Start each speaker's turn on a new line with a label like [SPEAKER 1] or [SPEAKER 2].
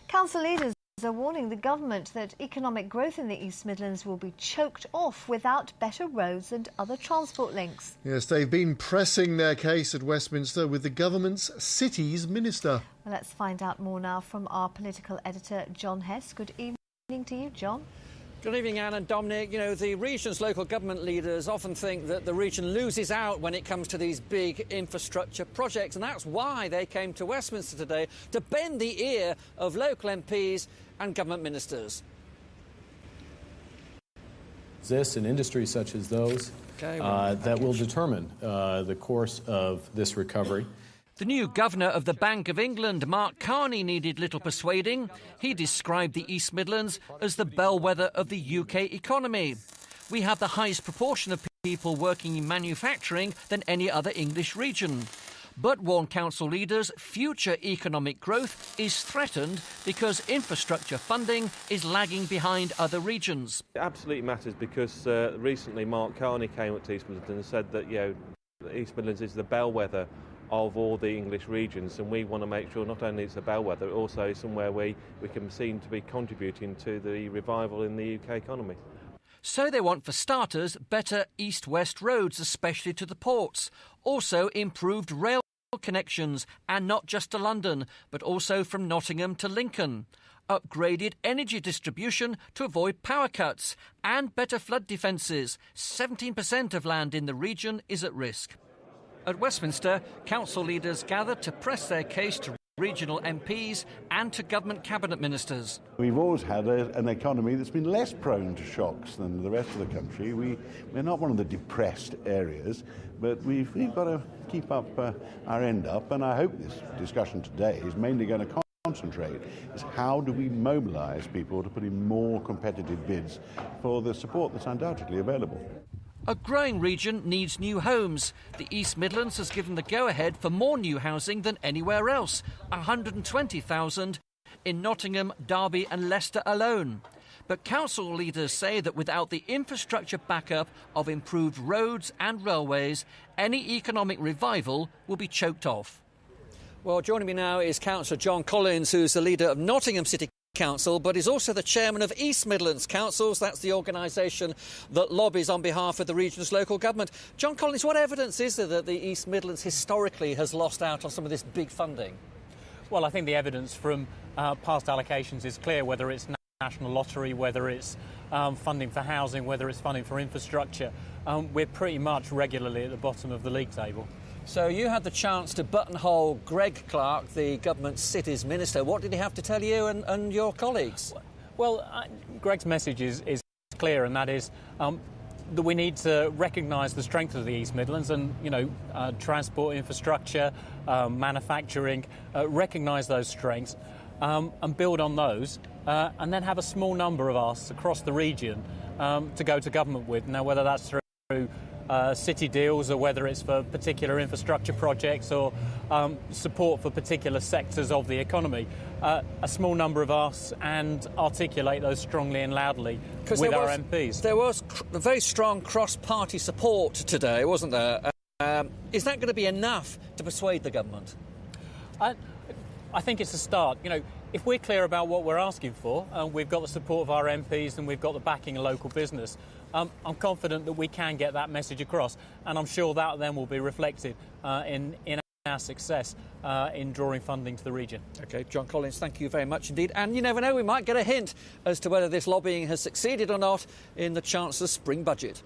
[SPEAKER 1] Council leaders are warning the government that economic growth in the East Midlands will be choked off without better roads and other transport links.
[SPEAKER 2] Yes, they've been pressing their case at Westminster with the government's cities minister.
[SPEAKER 1] Well, let's find out more now from our political editor, Jon Hess. Good evening to you, John.
[SPEAKER 3] Good evening, Anne and Dominic. You know, the region's local government leaders often think that the region loses out when it comes to these big infrastructure projects, and that's why they came to Westminster today, to bend the ear of local MPs and government ministers.
[SPEAKER 4] This and industries such as those that will determine the course of this recovery.
[SPEAKER 3] The new governor of the Bank of England, Mark Carney, needed little persuading. He described the East Midlands as the bellwether of the UK economy. We have the highest proportion of people working in manufacturing than any other English region. But, warn council leaders, future economic growth is threatened because infrastructure funding is lagging behind other regions.
[SPEAKER 5] It absolutely matters because recently Mark Carney came up to East Midlands and said that, East Midlands is the bellwether of all the English regions, and we want to make sure not only it's a bellwether, but also somewhere we can seem to be contributing to the revival in the UK economy.
[SPEAKER 3] So they want, for starters, better east-west roads, especially to the ports. Also improved rail connections, and not just to London, but also from Nottingham to Lincoln. Upgraded energy distribution to avoid power cuts, and better flood defences. 17% of land in the region is at risk. At Westminster, council leaders gathered to press their case to regional MPs and to government cabinet ministers.
[SPEAKER 6] We've always had an economy that's been less prone to shocks than the rest of the country. We're not one of the depressed areas, but we've got to keep up our end up, and I hope this discussion today is mainly going to concentrate is how do we mobilise people to put in more competitive bids for the support that's undoubtedly available.
[SPEAKER 3] A growing region needs new homes. The East Midlands has given the go-ahead for more new housing than anywhere else, 120,000 in Nottingham, Derby and Leicester alone. But council leaders say that without the infrastructure backup of improved roads and railways, any economic revival will be choked off. Well, joining me now is Cllr Jon Collins, who's the leader of Nottingham City Council, but is also the chairman of East Midlands Councils. That's the organisation that lobbies on behalf of the region's local government. Jon Collins, what evidence is there that the East Midlands historically has lost out on some of this big funding?
[SPEAKER 7] Well, I think the evidence from past allocations is clear, whether it's national lottery, whether it's funding for housing, whether it's funding for infrastructure. We're pretty much regularly at the bottom of the league table.
[SPEAKER 3] So you had the chance to buttonhole Greg Clark, the government cities minister. What did he have to tell you and your colleagues?
[SPEAKER 7] Well, Greg's message is clear, and that is that we need to recognise the strength of the East Midlands and, transport infrastructure, manufacturing, recognise those strengths and build on those, and then have a small number of us across the region to go to government with. Now, whether that's through city deals or whether it's for particular infrastructure projects or support for particular sectors of the economy, a small number of us, and articulate those strongly and loudly with our MPs.
[SPEAKER 3] There was very strong cross-party support today, wasn't there? Is that going to be enough to persuade the government?
[SPEAKER 7] I think it's a start. If we're clear about what we're asking for, we've got the support of our MPs and we've got the backing of local business, I'm confident that we can get that message across, and I'm sure that then will be reflected in our success in drawing funding to the region.
[SPEAKER 3] OK, Jon Collins, thank you very much indeed. And you never know, we might get a hint as to whether this lobbying has succeeded or not in the Chancellor's spring budget.